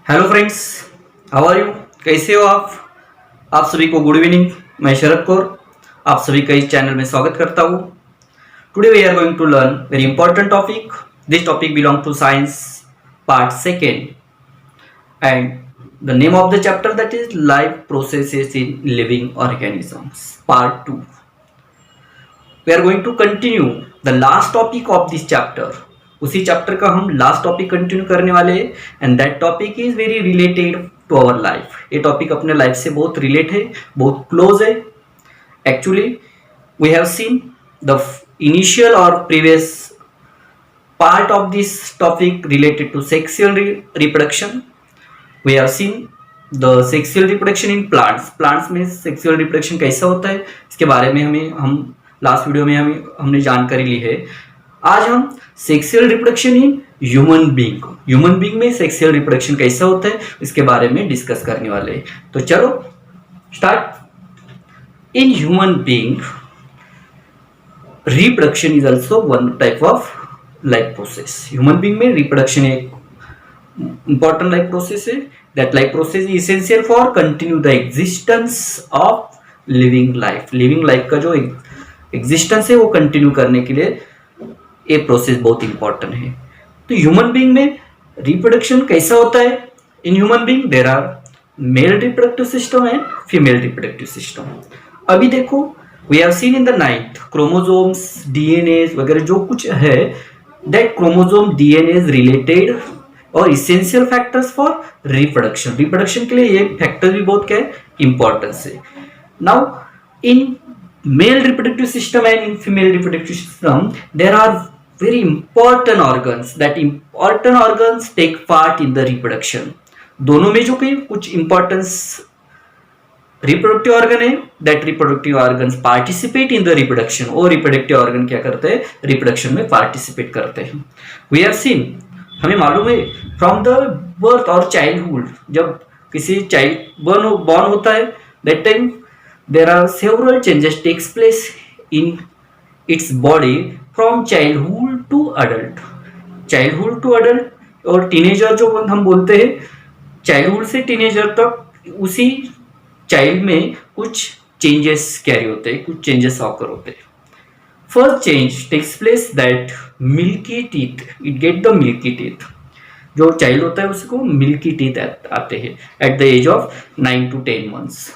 Hello friends, how are you? कैसे हो आप सभी को गुड इवनिंग। मैं शरद कौर आप सभी का इस चैनल में स्वागत करता हूँ। Today we are going to learn very important topic. This topic belong to science part second and the name of the chapter that is life processes in living organisms part 2। We are going to continue the last topic of this chapter. उसी chapter का हम last topic continue करने वाले हैं and that topic is very related to our life. ये topic अपने life से बहुत रिलेट है, बहुत क्लोज है। Actually we have seen the initial और previous part of this topic related to sexual reproduction. We have seen the sexual reproduction in plants में sexual reproduction कैसा होता है इसके बारे में हम लास्ट वीडियो में हमने जानकारी ली है। आज हम सेक्सुअल रिप्रोडक्शन इन ह्यूमन बीइंग में सेक्सुअल रिप्रोडक्शन कैसा होता है इसके बारे में डिस्कस करने वाले हैं। तो चलो start. In human being reproduction is also one type of life process. Human being में रिप्रोडक्शन एक इंपॉर्टेंट लाइफ प्रोसेस है। That life process is essential for continue the existence of living life का जो एग्जिस्टेंस है वो continue करने के लिए ये प्रोसेस बहुत इंपॉर्टेंट है। तो ह्यूमन बीइंग में रिप्रोडक्शन कैसा होता है? In human being there are male reproductive system and female reproductive system. अभी देखो we have seen in the ninth chromosomes, DNA वगैरह जो कुछ है, दैट क्रोमोसोम डीएनए रिलेटेड और इसेंशियल फैक्टर्स फॉर रिप्रोडक्शन के लिए ये फैक्टर भी बहुत क्या है, इंपॉर्टेंस है। Now in male reproductive system and in female reproductive system there are very important organs take part in the reproduction। दोनों में जो कई कुछ इंपॉर्टेंस रिप्रोडक्टिव ऑर्गन है, that reproductive organs participate in the reproduction. और reproductive organ क्या करते हैं? रिप्रोडक्शन में पार्टिसिपेट करते हैं। वी हैव सीन, हमें मालूम है फ्रॉम द बर्थ और चाइल्डहुड, जब किसी चाइल्ड बॉर्न होता है that time there are several changes takes place in its body from childhood to adult और टीनेजर जो हम बोलते हैं, चाइल्डहुड से टीनेजर तक उसी चाइल्ड में कुछ चेंजेस कैरी होते हैं, कुछ चेंजेस ऑकर होते हैं। First change takes place that milky teeth, it get the milky teeth. जो चाइल्ड होता है उसको मिल्की टीथ आते हैं at the age of 9 to 10 months।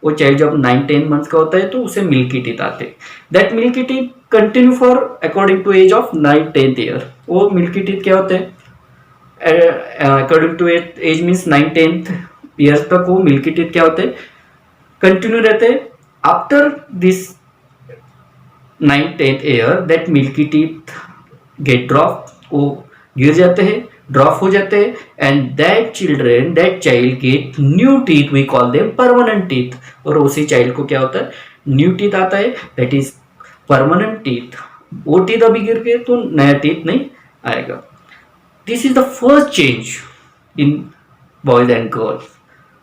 वो चाइल्ड जब 9-10 मंथ्स का होता है तो उसे मिल्की टीथ आते हैं। That milky teeth continue for according to age of 9-10th year. वो मिल्की टीथ क्या होते हैं? According to age means 9-10th year तक वो मिल्की टीथ क्या होते हैं? कंटिन्यू रहते हैं। After this 9-10th year that milky teeth get drop, वो गिर जाते हैं, ड्रॉप हो जाते हैं and that child get new teeth, we call them permanent teeth. और उसी चाइल्ड को क्या होता है? न्यू टीथ आता है, दैट इज परमानेंट टीथ। वो टीथ अभी गिर गए तो नया टीथ नहीं आएगा। This is the first change in boys and girls.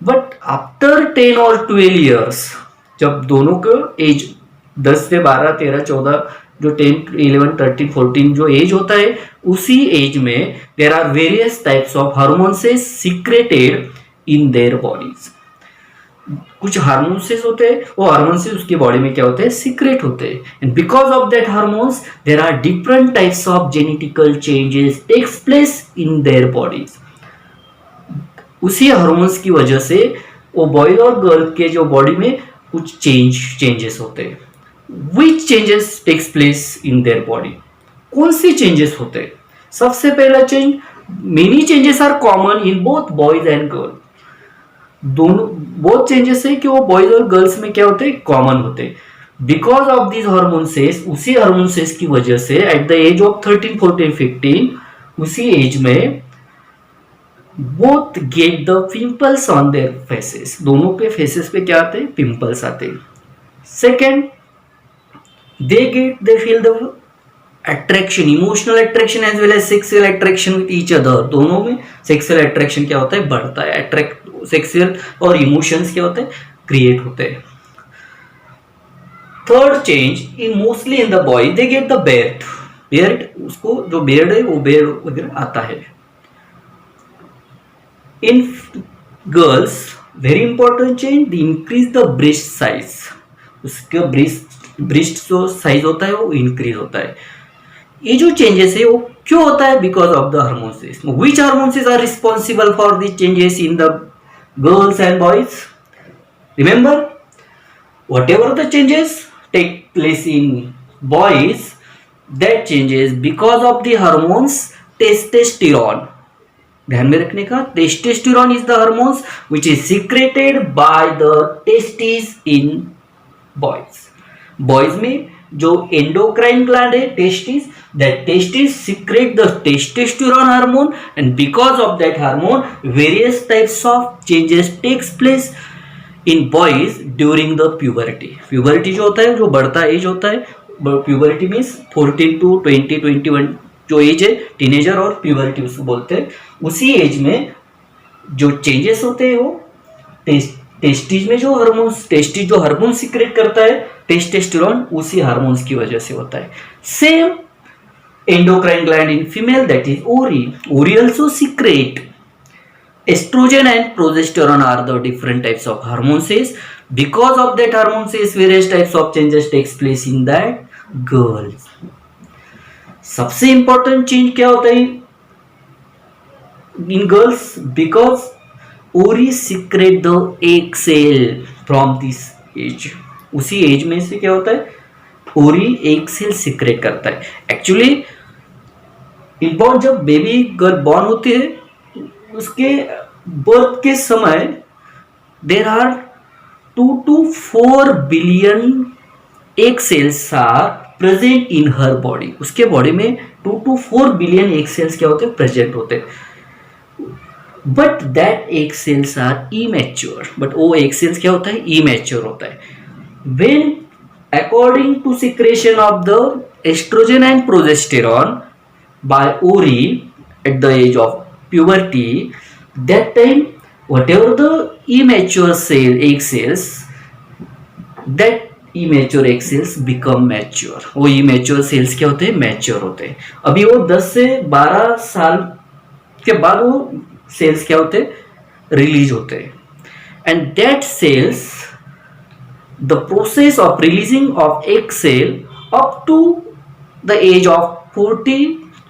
But after 10 or 12 years, जब दोनों का एज 10 से 12, 13, 14 जो 10, 11, 13, 14 जो एज होता है, उसी एज में there are various types of hormones secreted in their bodies. कुछ हार्मोन्स होते हैं, वो हार्मोन्स उसकी बॉडी में क्या होते हैं? सीक्रेट होते हैं। And because of that hormones there are different types of genetical changes takes place in their bodies. उसी हार्मोन्स की वजह से वो बॉय और गर्ल के जो बॉडी में कुछ चेंजेस होते हैं। Which changes takes place in their body? कौन से चेंजेस होते हैं? सबसे पहला change, many changes are common in both boys and girl. दोनों बहुत चेंजेस है कि वो बॉयज और गर्ल्स में क्या होते हैं? कॉमन होते हैं। बिकॉज ऑफ दिस हार्मोन्सेस, उसी हार्मोन्सेस की वजह से एट द एज ऑफ 13, 14, 15 उसी एज में both get the pimples on their faces. दोनों के फेसेस पे क्या आते हैं? पिंपल्स आते हैं। Second, they feel the attraction, emotional attraction as well as sexual attraction with each other। दोनों में sexual attraction क्या होता है? बढ़ता है। sexual और emotions क्या होते हैं? क्रिएट होते हैं। Third change in mostly in the boy, they get the Baird, उसको जो बेयर्ड है वो बेयर्ड वगैरह आता है। In girls very important change, increase the breast size, उसका ब्रेस्ट जो साइज होता है वो इंक्रीज होता है. ये जो चेंजेस है वो क्यों होता है? Because of the hormones. Which hormones are responsible for the changes in the girls and boys? Remember, whatever the changes take place in boys, that changes because of the hormones testosterone. ध्यान में रखने का, testosterone is the hormones which is secreted by the testis in boys. Boys में जो endocrine gland है testis, that testis secrete the testosterone hormone, and because of that hormone various types of changes takes place in boys during the puberty. Puberty जो होता है, जो बढ़ता as होता है, प्यूबरिटी मीन्स 14 to 20, 21 जो एज है, टीनेजर और प्यूबरिटी उसको बोलते हैं. उसी एज में जो चेंजेस होते हैं वो टेस्टिज में जो हार्मोन्स, टेस्टिज जो हार्मोन सिक्रेट करता है टेस्टेस्टेरोन, उसी हार्मोन्स की वजह से होता है. Same endocrine gland in female, that is ovary. Ovary also secrete estrogen and progesterone are the different types of hormones. Because of that hormones, various types of changes takes place in that girls. सबसे important change क्या होता है in girls? Because ओरी secrete the egg cell from this age. उसी age में से क्या होता है, ओरी एग सेल सिक्रेट करता है. एक्चुअली इनबॉर्न जब बेबी गर्ल बॉर्न होती है, उसके बर्थ के समय there are 2 to 4 billion egg cells are present in her body. उसके बॉडी में 2 to 4 बिलियन एग सेल्स क्या होते हैं, प्रेजेंट होते हैं. But that egg cells are immature. But वो एग सेल्स क्या होता है, इमेच्योर होता है. When according to secretion of the estrogen and progesterone by ovary at the age of puberty, that time whatever the immature egg cells, that immature egg cells become mature. वो immature cells क्या होते हैं, mature होते हैं. अभी वो 10 से 12 साल के बाद वो cells क्या होते हैं, रिलीज होते हैं. and that cells, the process of releasing of egg cell up to the age of 40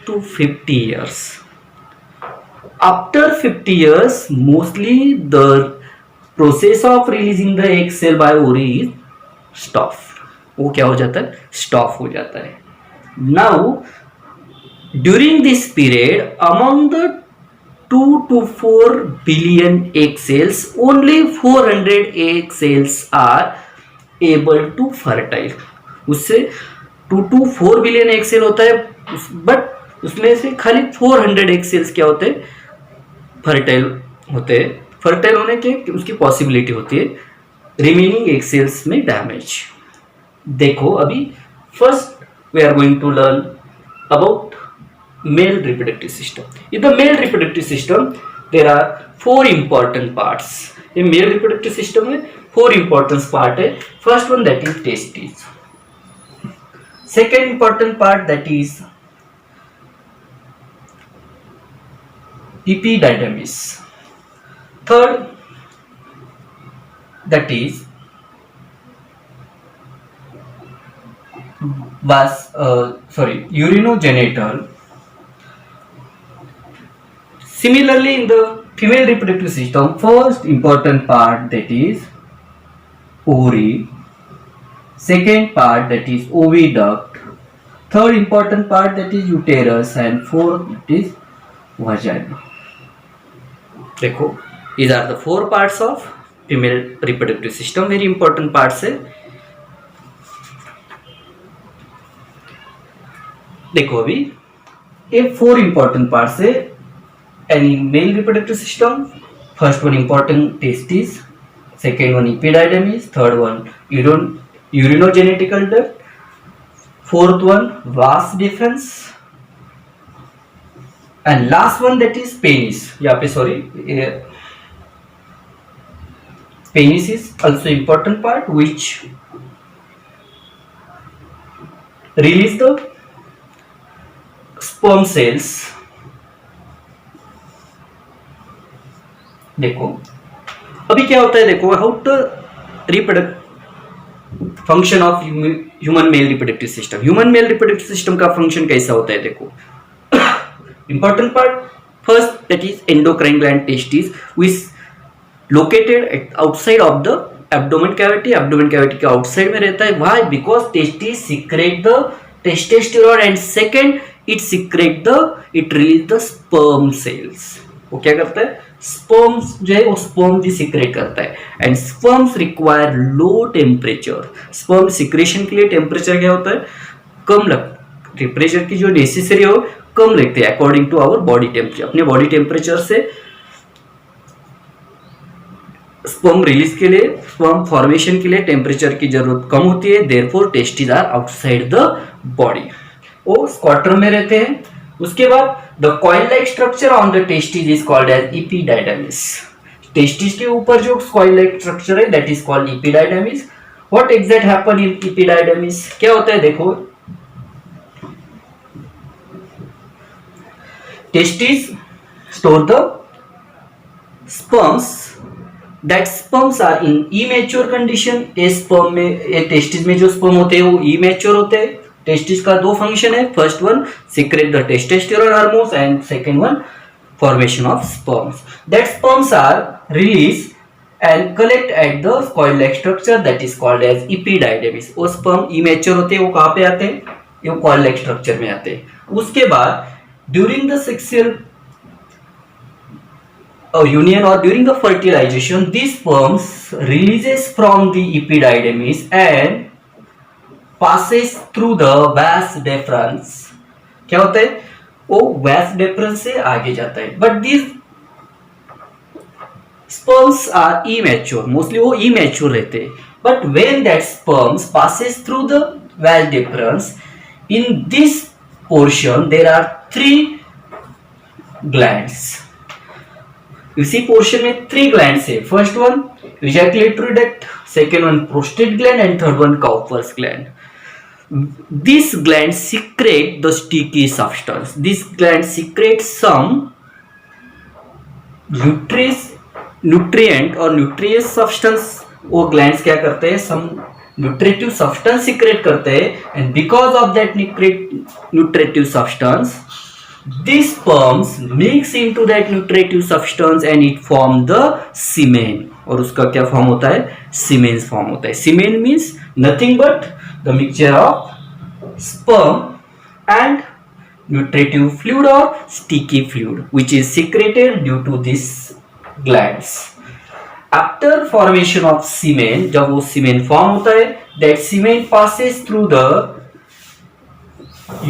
to 50 years. After 50 years, mostly the process of releasing the egg cell by ovary is stop. वो क्या हो जाता है, stop हो जाता है. Now, during this period, among the 2 to 4 billion egg cells, only 400 egg cells are able to fertile. उससे 2 to 4 billion egg cell होता है, बट उसमें से खाली 400 egg cells क्या होते हैं, फर्टाइल होते हैं. फर्टाइल होने के उसकी पॉसिबिलिटी होती है. रिमेनिंग एग सेल्स में डैमेज. देखो अभी first we are going to learn about male reproductive system. In the male reproductive system there are 4 important parts. ये मेल रिप्रोडक्टिव सिस्टम में 4 इंपॉर्टेंट पार्ट है. First one that is testis. Second important part that is epididymis. Third, that is urinogenital. Similarly, in the female reproductive system, first important part that is ovary, second part that is oviduct, third important part that is uterus, and fourth that is vagina. देखो, these are the 4 parts of female reproductive system. very important parts है. देखो अभी ये 4 important parts है in male reproductive system. First one important testis, second one epididymis, third one urinogenital duct, fourth one vas deferens, and last one that is penis. यहाँ पे sorry, penis is also important part which release the sperm cells देखो अभी क्या होता है, देखो how the reproductive function of human male reproductive system. Human male reproductive system का function कैसा होता है, देखो important part first that is endocrine gland testis which located outside of the abdomen cavity. Abdomen cavity के outside में रहता है। Why? Because testis secrete the testosterone and second it secrete the it release the sperm cells. वो क्या करता है, sperms जो है वो स्पर्म भी सीक्रेट करता है and sperms require low temperature. Sperm secretion के लिए टेम्परेचर क्या होता है, कम टेम्परेचर की जो नेसेसरी हो कम रखते हैं according to our body temperature. अपने बॉडी टेम्परेचर से स्पर्म रिलीज के लिए, स्पर्म फॉर्मेशन के लिए टेम्परेचर की जरूरत कम होती है, therefore testis are outside the body, वो स्क्वाटर में रहते हैं। उसके बाद the coil like structure on the testis is called as epididymis. Testis के ऊपर जो कॉइल लाइक स्ट्रक्चर है that is called epididymis. What exact happen in epididymis, क्या होता है, देखो testis store the sperms that sperms are in immature condition. ये sperm में, ये टेस्टिस में जो स्पर्म होते हैं वो इमेच्योर होते हैं। टेस्टिस का दो फंक्शन है, first one secrete the testosterone hormones and second one formation of sperms. That sperms are release and collect at the coil like structure that is called as epididymis. वो sperm immature होते हैं, वो कहां पे आते हैं, ये कॉइल लाइक स्ट्रक्चर में आते हैं। उसके बाद during the sexual union or during the fertilization these sperms releases from the epididymis and passes through the vas deferens। क्या होता है, वो vas deferens से आगे जाता है। but these sperms are immature, mostly वो immature रहते हैं। but when that sperms passes through the vas deferens, in this portion there are 3 glands। इसी पोर्शन में 3 ग्लैंड्स है। First one ejaculatory duct, second one prostate gland and third one Cowper's gland. These glands secrete the sticky substance. These glands secrete some nutrient or nutritious substance। वो glands क्या करते हैं, some nutritive substance secrete करते हैं and because of that nutritive substance these sperms mix into that nutritive substance and it form the semen। और उसका क्या form होता है, सीमेन फॉर्म होता है। Semen means nothing but the mixture of sperm and nutritive fluid और sticky fluid which is secreted due to these glands। After formation of semen, जब वो सीमेन फॉर्म होता है, that semen passes through the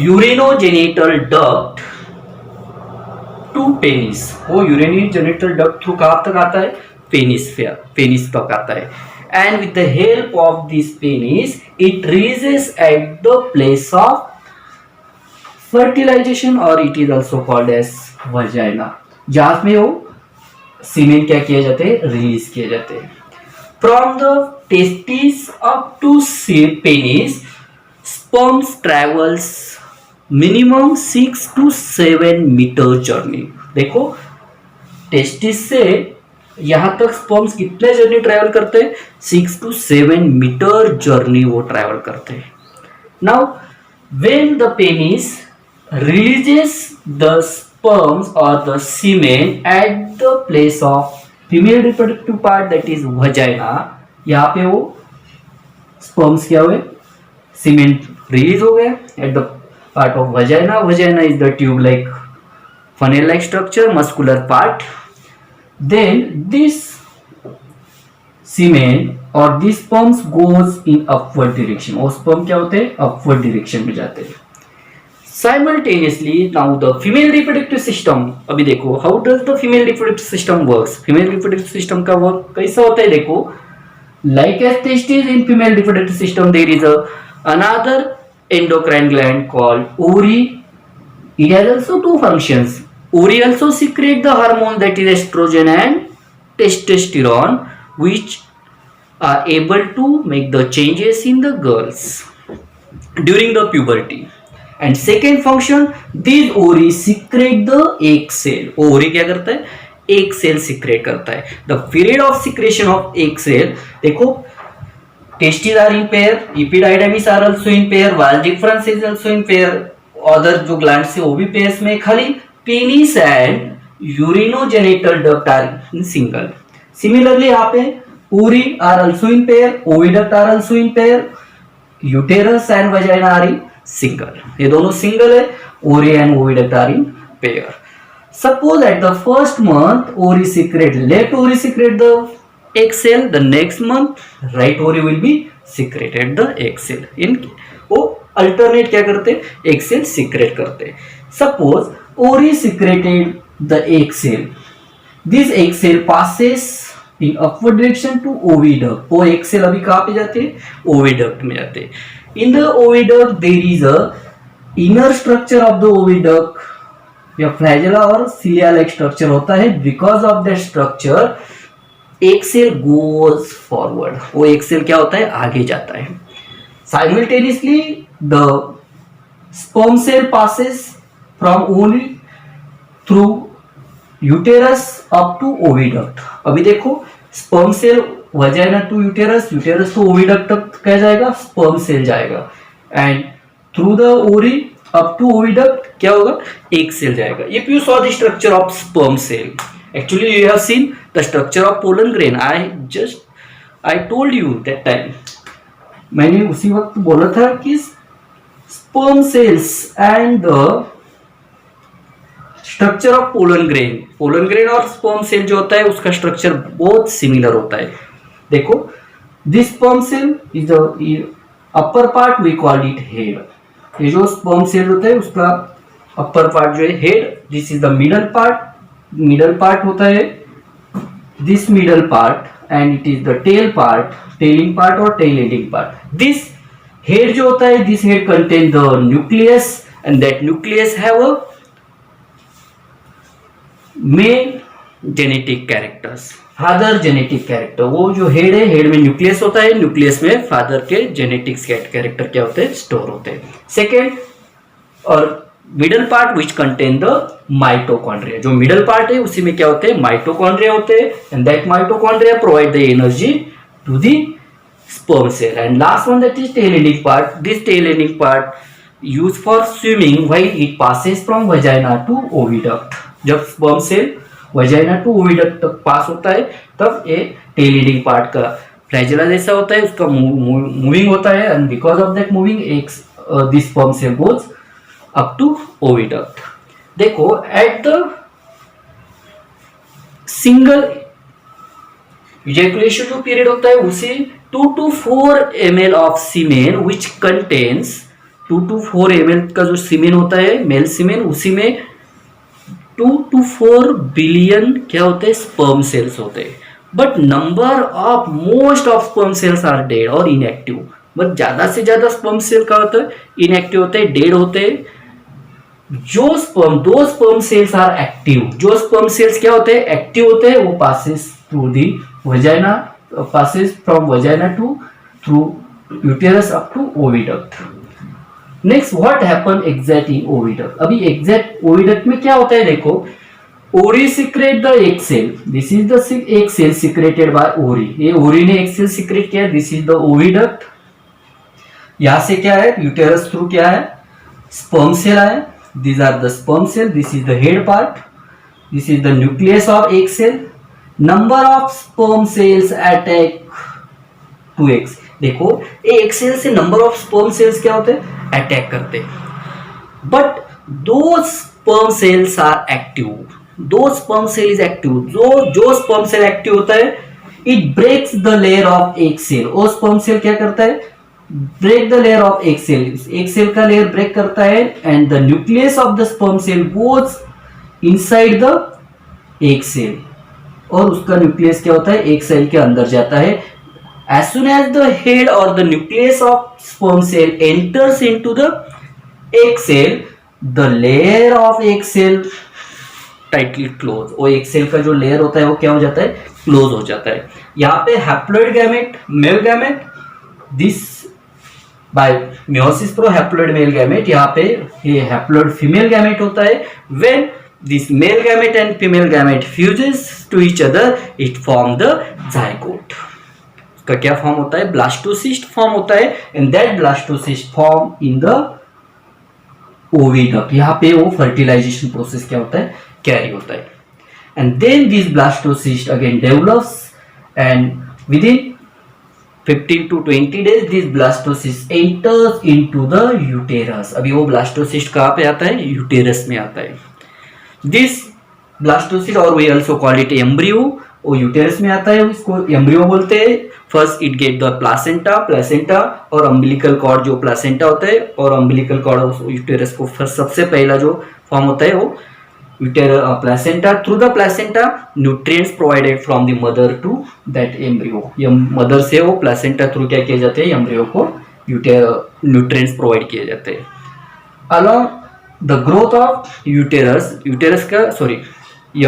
urinogenital duct to penis. वो urinary genital duct through कहां तक आता है, पेनिस तक आता है। And with the help of this penis it releases at the place of fertilization और it is also called as vagina, जहां में वो सीमेन क्या किए जाते हैं, रिलीज किए जाते हैं। From the testis up to penis sperms travels minimum 6 to 7 metre journey. देखो टेस्टिस से यहां तक स्पर्म्स कितने जर्नी ट्रैवल करते हैं, 6 to 7 मीटर जर्नी वो ट्रैवल करते हैं। Now when the penis releases the sperms और the semen at the place of female reproductive part that is vagina, यहाँ पे वो स्पर्म्स क्या हुए, सीमेन रिलीज हो गया at the part of vagina। Vagina is the tube like funnel like structure, muscular part। then this semen or these sperms goes in upward direction। और sperm क्या होते हैं, upward direction में जाते हैं। simultaneously now the female reproductive system, अभी देखो how does the female reproductive system works। female reproductive system का वर्क कैसा होता है, देखो like as testes in female reproductive system there is another endocrine gland called ovary। it has also 2 functions। ovary also secrete the hormone that is estrogen and testosterone which are able to make the changes in the girls during the puberty। and second function these ovary secrete the egg cell। ovary क्या करता है, एक cell secrete करता है। The period of secretion of एक cell, देखो testis are in pair, epididymis are also in pair, vas deferens is also in pair, other जो gland से वो भी पेयर्स में, खाली penis and urinogenital duct are in single. Similarly यहाँ पे ovary are also in pair, oviduct are also in pair, uterus and vagina are in single. ये दोनों सिंगल है, ovary and oviduct are in pair. Suppose at the first month ovary secrete left ovary secrete the egg cell, the next month right ovary will be secreted the egg cell। इन वो alternate क्या करते हैं, egg cell secrete करते हैं। Suppose ovary secreted the egg cell, this egg cell passes in upward direction to oviduct। वो egg cell अभी कहाँ पे जाते हैं, oviduct में जाते हैं। In the oviduct there is a inner structure of the oviduct या फ्लैजेला और सिलिया लाइक स्ट्रक्चर होता है। बिकॉज ऑफ दैट स्ट्रक्चर एक सेल गोज फॉरवर्ड, वो एक सेल क्या होता है, आगे जाता है। Simultaneously the sperm cell passes from ovary through uterus up to oviduct. अभी देखो sperm cell vagina to uterus, uterus to oviduct तक क्या जाएगा, स्पर्म सेल जाएगा, and through the ovary up to oviduct क्या होगा, एक सेल जाएगा। If you saw the structure of sperm cell, actually you have seen the structure of pollen grain, I told you that time, मैंने उसी वक्त बोला था कि sperm cells and the structure of pollen grain और sperm cell जो होता है उसका स्ट्रक्चर बहुत सिमिलर होता है। देखो this sperm cell is the upper part, we call it head. ये जो स्पर्म सेल होता है उसका अपर पार्ट जो है head, this is the middle part होता है, this middle part, and it is the tail part, tailing part और tail ending part. This head जो होता है, this head contain the nucleus and that nucleus have a male genetic characters, father genetic character. वो जो head है, head में nucleus होता है, न्यूक्लियस में फादर के जेनेटिक्स कैरेक्टर क्या होते हैं, स्टोर होते हैं। सेकेंड और middle part which contain the mitochondria, जो मिडल पार्ट है उसी में क्या होते हैं, माइटोकॉन्ड्रिया होते हैं, and that mitochondria provide the energy to the sperm cell. And last one that is tail ending part, this tail ending part use for swimming while it passes from vagina to oviduct. जब sperm cell vagina to oviduct तक pass होता है तब ये tail ending part का flagella जैसा होता है, उसका मूविंग होता है, and because of that moving this sperm cell goes up to oviduct. देखो एट द सिंगल इजैकुलेशन जो पीरियड होता है उसे 2 to 4 ml of semen which contains 2 to 4 ml का जो सीमेन होता है, मेल सीमेन, उसी में 2 to 4 बिलियन क्या होते हैं, स्पर्म सेल्स होते हैं। But number of most of sperm cells are dead और इनएक्टिव। बट ज्यादा से ज्यादा स्पर्म सेल का होता है, इनएक्टिव होते हैं, डेड होते हैं। दो स्पर्म सेल्स आर एक्टिव, जो स्पर्म सेल्स क्या होते हैं, एक्टिव होते हैं, वो passes through the vagina, passes from vagina to through uterus up to oviduct. Next what happen exact in oviduct. अभी एग्जैक्ट ओविडक्ट में क्या होता है, देखो ovary secrete the egg cell, this is the egg cell secreted by ovary. ये ovary ने egg cell secrete किया, this is the oviduct. यहां से क्या है, यूटेरस थ्रू क्या है, स्पर्म सेल आए, these are the sperm cell, this is the head part, this is the nucleus of egg cell। number of sperm cells attack to eggs। देखो egg cell से number of sperm cells क्या होते हैं, attack करते हैं। But दो sperm cells are active, दो sperm cell is active, जो sperm cell active होता है, it breaks the layer of egg cell। वो sperm cell क्या करता है, break the layer of egg cell, egg cell का लेयर ब्रेक करता है, and the nucleus of the sperm cell goes inside the egg cell, और उसका nucleus क्या होता है, एग सेल के अंदर जाता है। As soon as the head और the nucleus of sperm cell enters into the egg cell, the layer of egg cell tightly close. वो एग सेल का जो लेयर होता है वो क्या हो जाता है, क्लोज हो जाता है। यहाँ पे haploid gamete, male gamete, this by meiosis pro haploid male gamete, यहाँ पे ये हैप्लॉइड फीमेल गैमेट होता है। When this male gamete and female gamete fuses to each other, it form the zygote. उसका क्या फॉर्म होता है? ब्लास्टोसिस्ट फॉर्म होता है, and that blastocyst form in the oviduct. यहाँ पे वो फर्टिलाइजेशन प्रोसेस क्या होता है? कैरी होता है. And then this blastocyst again develops, and within 15 to 20 days this blastocyst enters into the uterus. अभी वो blastocyst कहाँ पे आता है? यूटेरस में आता है. This blastocyst और we also call it embryo, वो यूटेरस में आता है, इसको एम्ब्रियो बोलते हैं. First it get the placenta और अम्बिलिकल कॉर्ड, जो प्लासेंटा होता है और अम्बिलिकल कॉर्ड यूटेरस को फर्स्ट सबसे पहला जो फॉर्म होता है वो placenta. Through the placenta nutrients provided from the mother to that embryo. ये मदर से वो प्लासेंटा थ्रू क्या किए जाते हैं? एम्ब्रियो को न्यूट्रिएंट्स प्रोवाइड किए जाते हैं. Along the growth of uterus का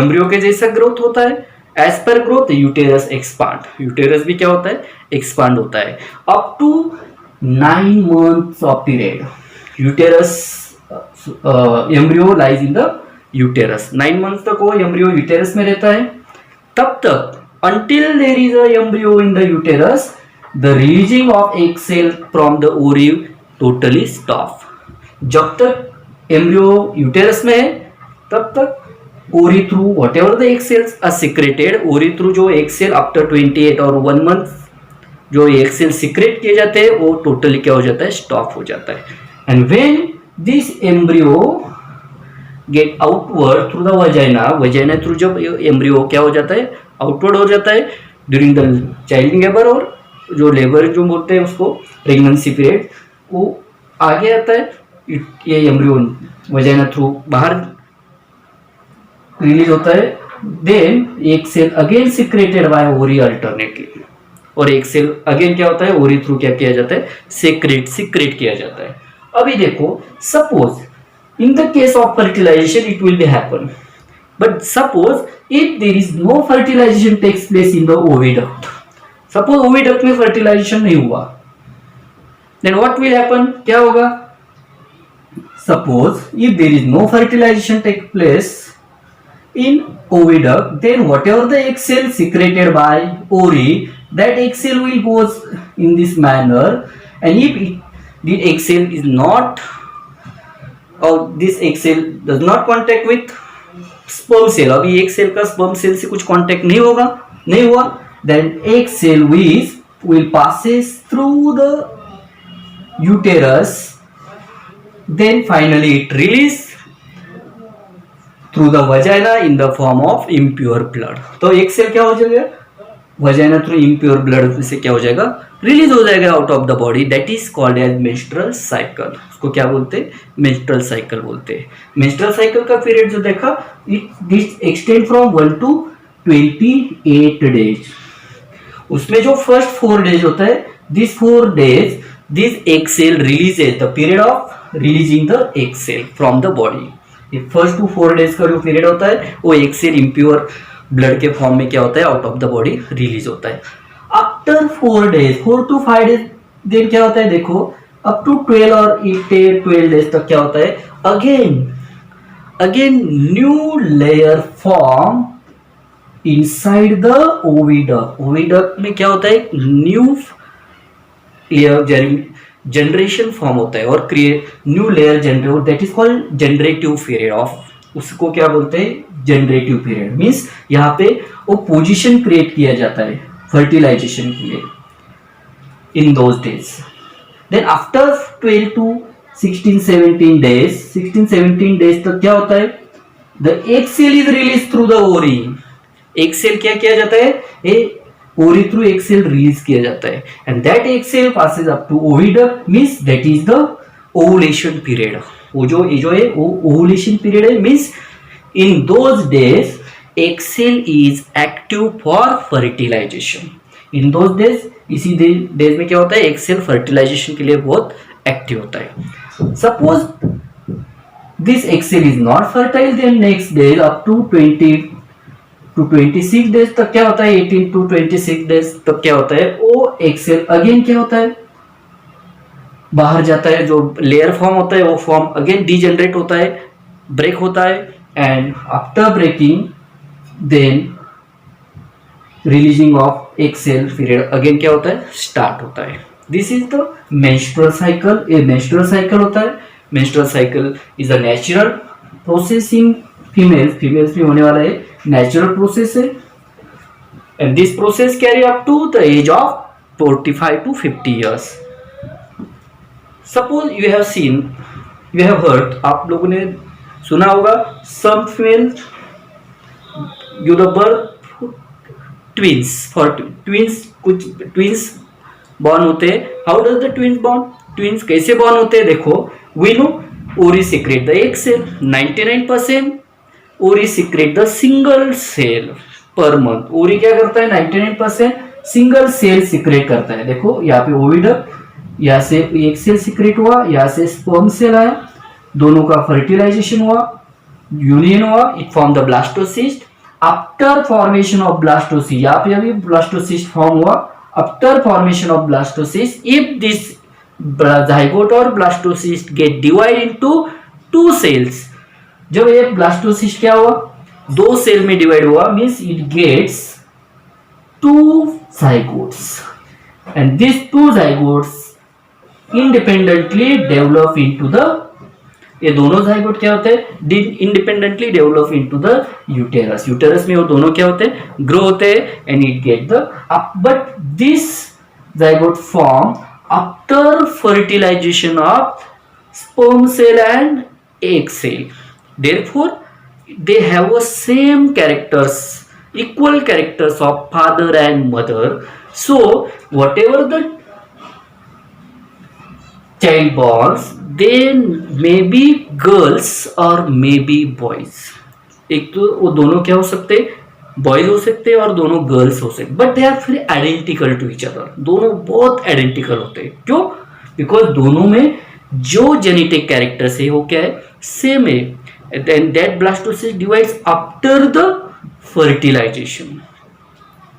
एम्ब्रियो के जैसा ग्रोथ होता है. As per growth uterus expand, uterus भी क्या होता है? एक्सपांड होता है. Up to 9 months of period uterus embryo lies in the uterus. 9 months तक वो एम्ब्रियो यूटेरस में रहता है. तब तक until there is a embryo in the uterus, the releasing of egg cell from the ovary totally stop. जब तक embryo uterus में है तब तक ovary through whatever the egg cells are secreted, ovary through जो egg cell after 28 और 1 month जो egg cell secrete किए जाते हैं वो टोटली क्या हो जाता है? स्टॉप हो जाता है. And when this embryo get outward through the vagina through जब एम्ब्रियो क्या हो जाता है? आउटवर्ड हो जाता है ड्यूरिंग द चाइल्ड लेबर, और जो लेबर जो बोलते हैं उसको प्रेगनेंसी पीरियड, वो आगे आता है. ये एम्ब्रियो वजाइना थ्रू बाहर रिलीज होता है. देन एक सेल अगेन सिक्रेटेड बाय ओरी अल्टरनेटली, और एक सेल अगेन क्या होता है? ओरी थ्रू क्या किया जाता है? सिक्रेट किया जाता है. अभी देखो, suppose in the case of fertilization it will be happen, but suppose if there is no fertilization takes place in the oviduct, suppose oviduct में fertilization नहीं हुआ, then what will happen? क्या होगा? Suppose if there is no fertilization take place in oviduct, then whatever the egg cell secreted by ovary, that egg cell will goes in this manner, and if the egg cell is not, और this egg cell does not contact with sperm cell, अभी egg cell का sperm cell से कुछ contact नहीं हुआ, then egg cell will passes through the uterus, then finally it release through the vagina in the form of impure blood. तो egg cell क्या हो जाएगा? वजाइना थ्रू इम्प्योर ब्लड से क्या हो जाएगा? रिलीज हो जाएगा out of the body. That is called as menstrual cycle. उसको क्या बोलते हैं? मेंस्ट्रुअल साइकिल बोलते हैं. मेंस्ट्रुअल साइकिल का पीरियड जो देखा, it extend from 1 to 28 days. उसमें जो फर्स्ट 4 days होता है, this 4 days this egg cell releases, the period of releasing the egg cell from the body. First 4 days का जो पीरियड होता है वो एग सेल इम्प्योर ब्लड के फॉर्म में क्या होता है? Out of the body release होता है. After 4 days 4 to 5 days then क्या होता है? देखो, अप टू 12 और 12 days तक क्या होता है? Again new layer form inside the oviduct. Oviduct में क्या होता है? न्यू लेयर जनरेशन फॉर्म होता है और create new layer generate, that is called generative period of. उसको क्या बोलते हैं? Generative period. मीन्स यहाँ पे वो पोजीशन क्रिएट किया जाता है फर्टिलाइजेशन के लिए in those days. Then after 12 to 16-17 days तक क्या होता है? The egg cell is release through the ovary. Egg cell क्या किया जाता है? ओरी थ्रू एग सेल रिलीज किया जाता है, and that egg cell passes up to oviduct. Means that is the ovulation period. वो जो है वो ओवुलेशन पीरियड है. Means in those days egg cell is active for fertilization. in those days इसी days में क्या होता है? egg cell fertilization के लिए बहुत एक्टिव होता है. suppose this egg cell is not fertile, then next day up to 20 to 26 days तक क्या होता है? 18 to 26 days तक क्या होता है? वो egg cell अगेन क्या होता है? बाहर जाता है. जो लेयर फॉर्म होता है वो फॉर्म अगेन डीजनरेट होता है, ब्रेक होता है, and after breaking then releasing of एक सेल पीरियड अगेन क्या होता है, स्टार्ट होता है. This is the menstrual cycle. ये मेंस्ट्रुअल साइकिल होता है. Menstrual cycle is a natural process in females में होने वाला है, नेचुरल प्रोसेस है. And this process carry up to the age of 45 to 50 years. Suppose you have seen, you have heard, आप लोगों ने सुना होगा, some female give the birth twins. For twins, कुछ ट्विंस बॉर्न होते हैं. How does the twins born, twins कैसे born होते हैं? देखो, we know ovary secrete the egg cell. 99% ovary secrete the single cell per month. Ovary क्या करता है? 99% सिंगल सेल सीक्रेट करता है. देखो यहाँ पे ओविडक्ट, यहाँ से एक सेल सीक्रेट हुआ, यहाँ से स्पर्म सेल आया, दोनों का फर्टिलाइजेशन हुआ, यूनियन हुआ, it form the blastocyst. After formation of blastocyst, यहाँ पे अभी ब्लास्टोसिस्ट फॉर्म हुआ. After formation of blastocyst, if this zygote और blastocyst get divide into 2 cells. जब एक ब्लास्टोसिस्ट क्या हुआ, 2 सेल में डिवाइड हुआ, means it gets 2 zygotes, and these 2 zygotes independently develop into the, ये दोनों zygote क्या होते हैं? Independently develop into the uterus. Uterus में वो दोनों क्या होते हैं? ग्रो होते हैं. And it get the, but this zygote form after fertilization of sperm cell and egg cell. Therefore, they have a same characters, equal characters of father and mother. So, whatever the child born, they may be girls or may be boys. एक तो वो दोनों क्या हो सकते हैं? Boys हो सकते हैं और दोनों गर्ल्स हो सकते, बट दे आर फिर आइडेंटिकल टू ईच अदर. दोनों बहुत आइडेंटिकल होते हैं. क्यों? बिकॉज दोनों में जो जेनेटिक कैरेक्टर्स है वो क्या है? सेम है. And that blastocyst divides after the fertilization.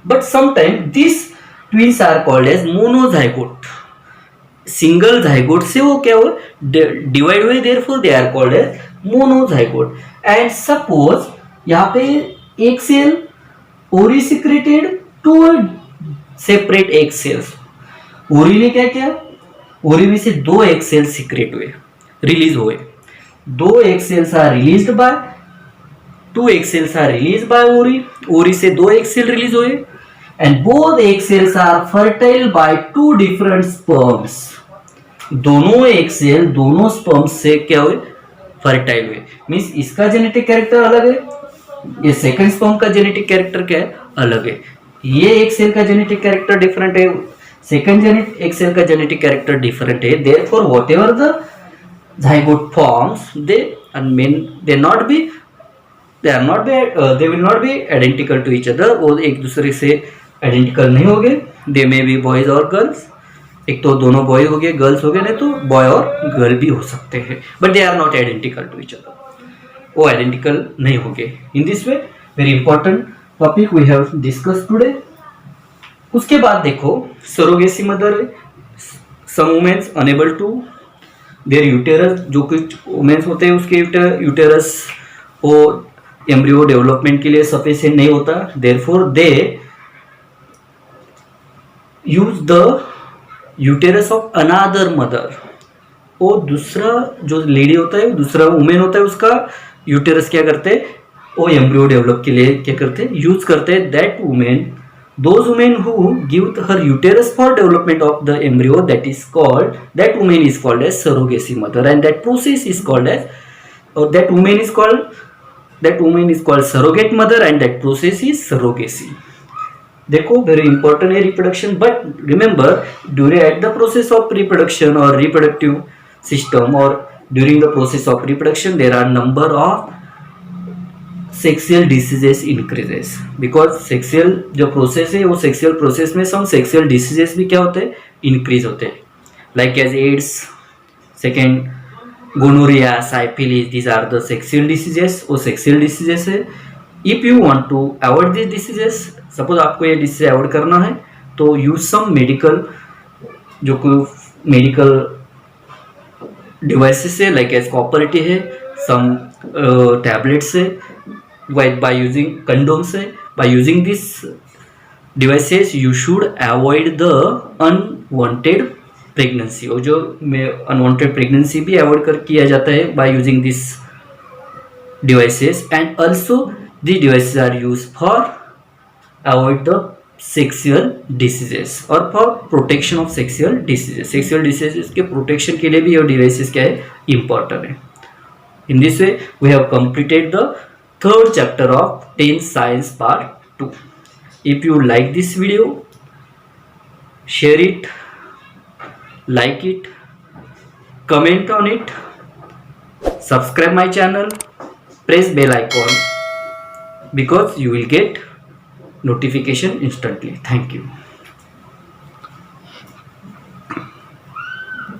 But sometime this twins are called as monozygote. Single zygote से वो क्या हुआ? डिवाइड हुए, therefore they are called as monozygote. And suppose यहाँ पे एक सेल ओरी सिक्रेटेड 2 सेपरेट एग सेल्स. ओरी ने क्या किया? ओरी में से 2 एग सेल सीक्रेट हुए, रिलीज हुए. 2 egg cells are released by, 2 egg cells are release by ovary. Ovary से 2 एग सेल रिलीज हुए. And both egg cells are fertile by 2 different sperms. दोनों एग सेल दोनों स्पर्म्स से क्या हुए? Fertile हुए. मीन्स इसका जेनेटिक कैरेक्टर अलग है, ये सेकंड स्पर्म का जेनेटिक कैरेक्टर क्या है? अलग है. ये एक सेल का जेनेटिक कैरेक्टर डिफरेंट है, सेकंड एक सेल का जेनेटिक कैरेक्टर डिफरेंट है. Therefore whatever the zygote forms, they will not be identical to each other. वो एक दूसरे से आइडेंटिकल नहीं होंगे. दे मे बी बॉयज और गर्ल्स. एक तो दोनों बॉय हो गए, गर्ल्स हो गए, नहीं तो बॉय और गर्ल भी हो सकते हैं. But they are not identical to each other. वो आइडेंटिकल नहीं होंगे. In this way very important topic we have discuss today. उसके बाद देखो surrogacy mother. Some womens unable to their uterus, जो कुछ वुमेन्स होते हैं उसके यूटेरस वो एम्ब्रियो डेवलपमेंट के लिए सफिशिएंट नहीं होता. Therefore they use the uterus of another mother. वो दूसरा जो लेडी होता है, दूसरा वुमेन होता है, उसका यूटेरस क्या करते हैं? वो एम्ब्रियो डेवलप के लिए क्या करते हैं? यूज करते हैं. That women, those women who give her uterus for development of the embryo, that woman is called as surrogacy mother, and that process is called as, or that woman is called surrogate mother, and that process is surrogacy. देखो very important है reproduction, but remember during at the process of reproduction or reproductive system, or during the process of reproduction there are number of sexual diseases increases. Because sexual जो process है वो sexual process में सम sexual diseases भी क्या होते हैं? Increase होते हैं. Like as AIDS, second gonorrhoea, syphilis, these are the sexual diseases. वो सेक्सुअल डिसीजेस है. If you want to avoid this diseases, suppose आपको ये डिसीज अवॉइड करना है, तो यूज सम मेडिकल, जो कोई मेडिकल डिवाइसेस है, लाइक एज कॉपर्टी है, सम टैबलेट से, by using condom से, by using this devices you should avoid the unwanted pregnancy. और जो unwanted pregnancy भी avoid किया जाता है by using this devices. And also the devices are used for avoid the sexual diseases or for protection of sexual diseases. Sexual diseases के protection के लिए भी ये devices क्या है, important है. In this way we have completed the third chapter of 10 Science Part 2. If you like this video, share it, like it, comment on it, subscribe my channel, press bell icon because you will get notification instantly. Thank you.